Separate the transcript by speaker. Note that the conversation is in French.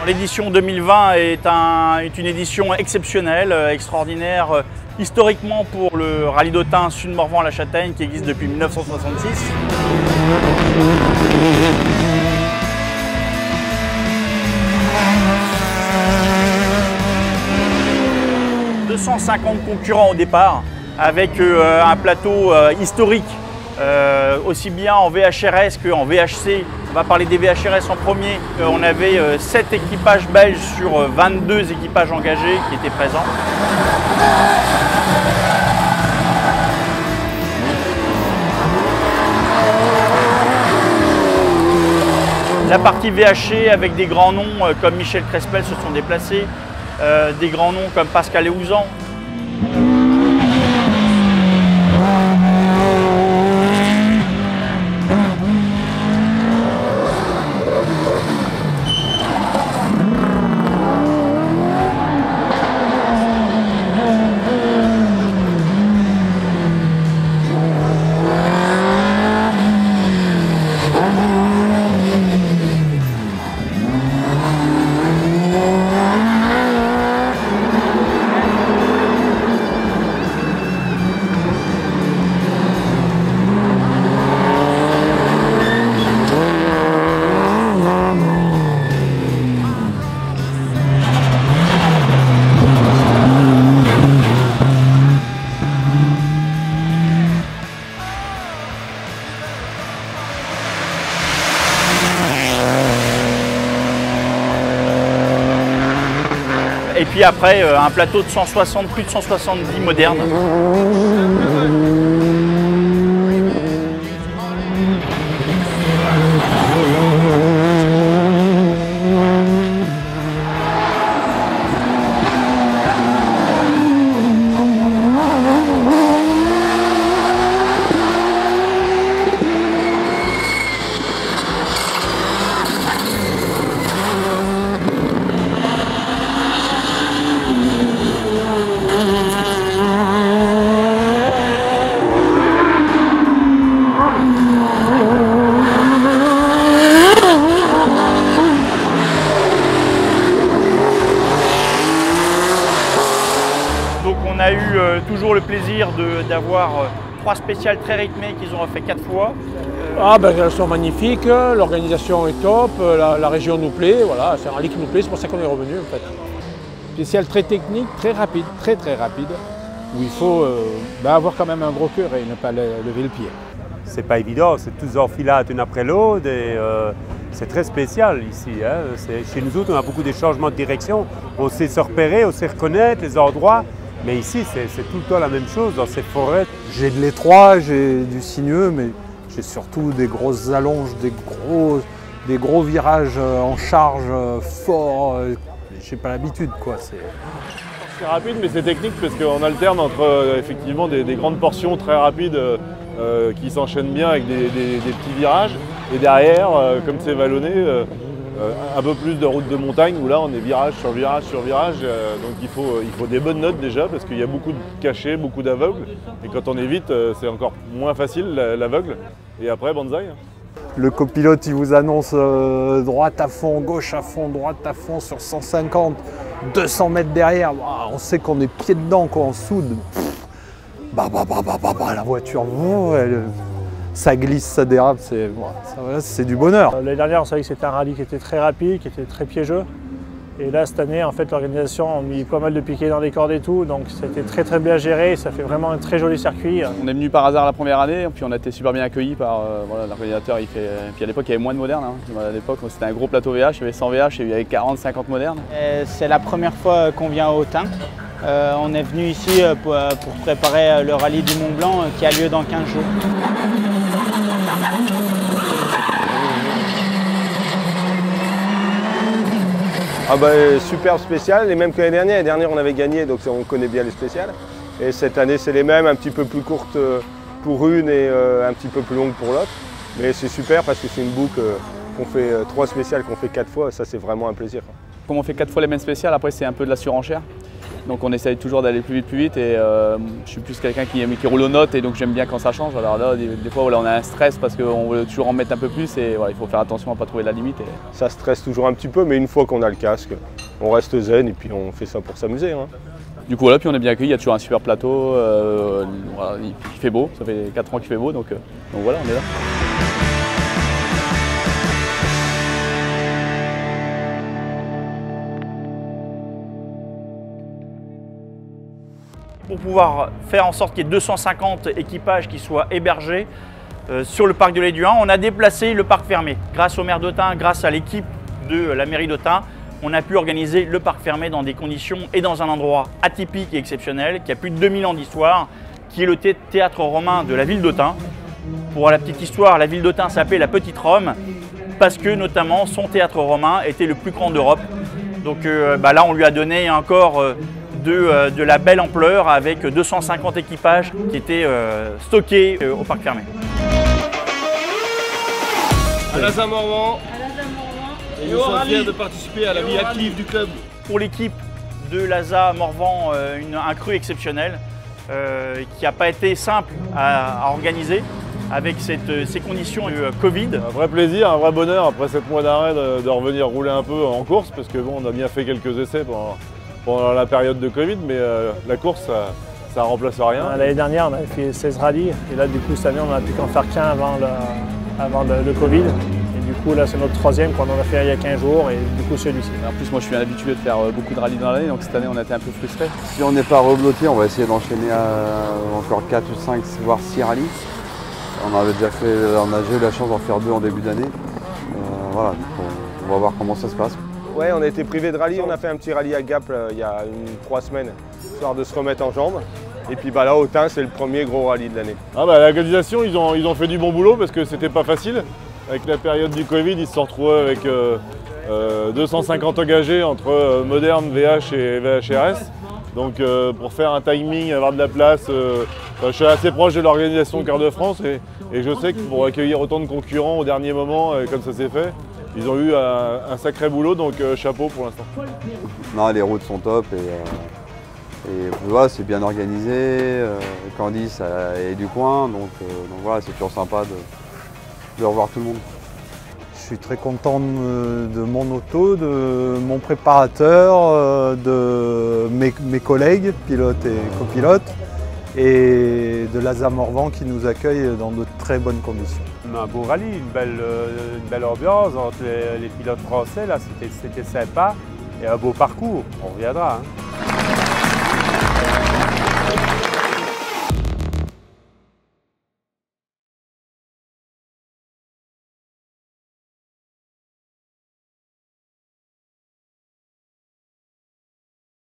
Speaker 1: L'édition 2020 est une édition exceptionnelle, extraordinaire, historiquement pour le rallye d'Autun Sud-Morvan-la-Châtaigne qui existe depuis 1966. 250 concurrents au départ, avec un plateau historique, aussi bien en VHRS qu'en VHC. On va parler des VHRS en premier. On avait 7 équipages belges sur 22 équipages engagés qui étaient présents. La partie VHC avec des grands noms comme Michel Crespel se sont déplacés, des grands noms comme Pascal Eouzan. Et puis après, un plateau de 160, plus de 170 modernes. On a eu toujours le plaisir d'avoir 3 spéciales très rythmées qu'ils ont refait 4 fois.
Speaker 2: Elles sont magnifiques, l'organisation est top, la région nous plaît, voilà, c'est un rallye qui nous plaît, c'est pour ça qu'on est revenu en fait. Spécial très technique, très rapide, très rapide, où il faut avoir quand même un gros cœur et ne pas lever le pied.
Speaker 3: C'est pas évident, c'est tous enfilades une après l'autre et c'est très spécial ici. Hein. Chez nous autres, on a beaucoup de changements de direction, on sait se repérer, on sait reconnaître les endroits. Mais ici, c'est tout le temps la même chose dans ces forêts.
Speaker 4: J'ai de l'étroit, j'ai du sinueux, mais j'ai surtout des grosses allonges, des gros virages en charge forts. J'ai pas l'habitude, quoi.
Speaker 5: C'est rapide, mais c'est technique parce qu'on alterne entre effectivement des grandes portions très rapides qui s'enchaînent bien avec des petits virages. Et derrière, comme c'est vallonné, un peu plus de route de montagne où là on est virage sur virage sur virage, donc il faut des bonnes notes déjà parce qu'il y a beaucoup de cachets, beaucoup d'aveugles et quand on est vite c'est encore moins facile l'aveugle et après banzai.
Speaker 4: Le copilote il vous annonce droite à fond, gauche à fond, droite à fond sur 150, 200 mètres derrière, on sait qu'on est pied dedans, qu'on soude. La voiture, ça glisse, ça dérape, c'est du bonheur.
Speaker 2: L'année dernière, on savait que c'était un rallye qui était très rapide, qui était très piégeux. Et là, cette année, en fait, l'organisation a mis pas mal de piquets dans les cordes et tout, donc c'était très bien géré, ça fait vraiment un très joli circuit.
Speaker 6: On est venu par hasard la première année, puis on a été super bien accueillis par l'organisateur. Puis à l'époque, il y avait moins de modernes. Hein. À l'époque, c'était un gros plateau VH, il y avait 100 VH et il y avait 40-50 modernes.
Speaker 7: C'est la première fois qu'on vient à Autun. On est venu ici pour préparer le rallye du Mont Blanc qui a lieu dans 15 jours.
Speaker 8: Superbe spécial, les mêmes que l'année dernière. L'année dernière on avait gagné, donc on connaît bien les spéciales. Et cette année c'est les mêmes, un petit peu plus courtes pour une et un petit peu plus longues pour l'autre. Mais c'est super parce que c'est une boucle qu'on fait 3 spéciales qu'on fait 4 fois, ça c'est vraiment un plaisir.
Speaker 6: Comme on fait 4 fois les mêmes spéciales, après c'est un peu de la surenchère. Donc on essaye toujours d'aller plus vite et je suis plus quelqu'un qui roule aux notes et donc j'aime bien quand ça change. Alors là, des fois voilà, on a un stress parce qu'on veut toujours en mettre un peu plus et voilà, il faut faire attention à ne pas trouver la limite.
Speaker 8: Ça stresse toujours un petit peu, mais une fois qu'on a le casque, on reste zen et puis on fait ça pour s'amuser. Hein.
Speaker 6: Du coup voilà, puis on est bien accueillis, il y a toujours un super plateau, voilà, il fait beau, ça fait 4 ans qu'il fait beau, donc voilà, on est là.
Speaker 1: Pour pouvoir faire en sorte qu'il y ait 250 équipages qui soient hébergés sur le parc de l'Éduin, on a déplacé le parc fermé. Grâce au maire d'Autun, grâce à l'équipe de la mairie d'Autun, on a pu organiser le parc fermé dans des conditions et dans un endroit atypique et exceptionnel qui a plus de 2000 ans d'histoire, qui est le théâtre romain de la ville d'Autun. Pour la petite histoire, la ville d'Autun s'appelait la Petite Rome parce que notamment son théâtre romain était le plus grand d'Europe. Donc là on lui a donné encore de la belle ampleur avec 250 équipages qui étaient stockés au parc fermé.
Speaker 9: À l'ASA Morvan, et nous sommes fiers de participer à la vie active du club.
Speaker 1: Pour l'équipe de l'ASA Morvan, un cru exceptionnel qui n'a pas été simple à organiser avec ces conditions Covid.
Speaker 5: Un vrai plaisir, un vrai bonheur après 7 mois d'arrêt de revenir rouler un peu en course parce que bon, on a bien fait quelques essais pendant la période de Covid, mais la course, ça ne remplace rien.
Speaker 10: L'année dernière, on avait fait 16 rallyes, et là, du coup, cette année, on n'a pu qu'en faire qu'un avant le Covid. Et du coup, là, c'est notre troisième qu'on en a fait il y a 15 jours, et du coup, celui-ci.
Speaker 6: En plus, moi, je suis habitué de faire beaucoup de rallyes dans l'année, donc cette année, on a été un peu frustrés.
Speaker 11: Si on n'est pas rebloqué, on va essayer d'enchaîner encore 4 ou 5, voire 6 rallyes. On avait déjà j'ai eu la chance d'en faire 2 en début d'année. Voilà, donc on va voir comment ça se passe.
Speaker 8: Ouais, on a été privé de rallye, on a fait un petit rallye à Gap il y a 3 semaines, histoire de se remettre en jambes. Et puis là, Autun, c'est le premier gros rallye de l'année.
Speaker 5: L'organisation, ils ont fait du bon boulot parce que c'était pas facile. Avec la période du Covid, ils se sont retrouvés avec 250 engagés entre Moderne, VH et VHRS. Donc pour faire un timing, avoir de la place, je suis assez proche de l'organisation Cœur de France et je sais que pour accueillir autant de concurrents au dernier moment, comme ça s'est fait, ils ont eu un sacré boulot, donc chapeau pour l'instant.
Speaker 11: Non, les routes sont top et voilà, c'est bien organisé. Candice est du coin, donc voilà, c'est toujours sympa de revoir tout le monde.
Speaker 4: Je suis très content de mon auto, de mon préparateur, de mes collègues, pilotes et copilotes, et de l'ASA Morvan qui nous accueille dans de très bonnes conditions.
Speaker 3: Un beau rallye, une belle ambiance entre les pilotes français, là, c'était sympa et un beau parcours, on reviendra. Hein.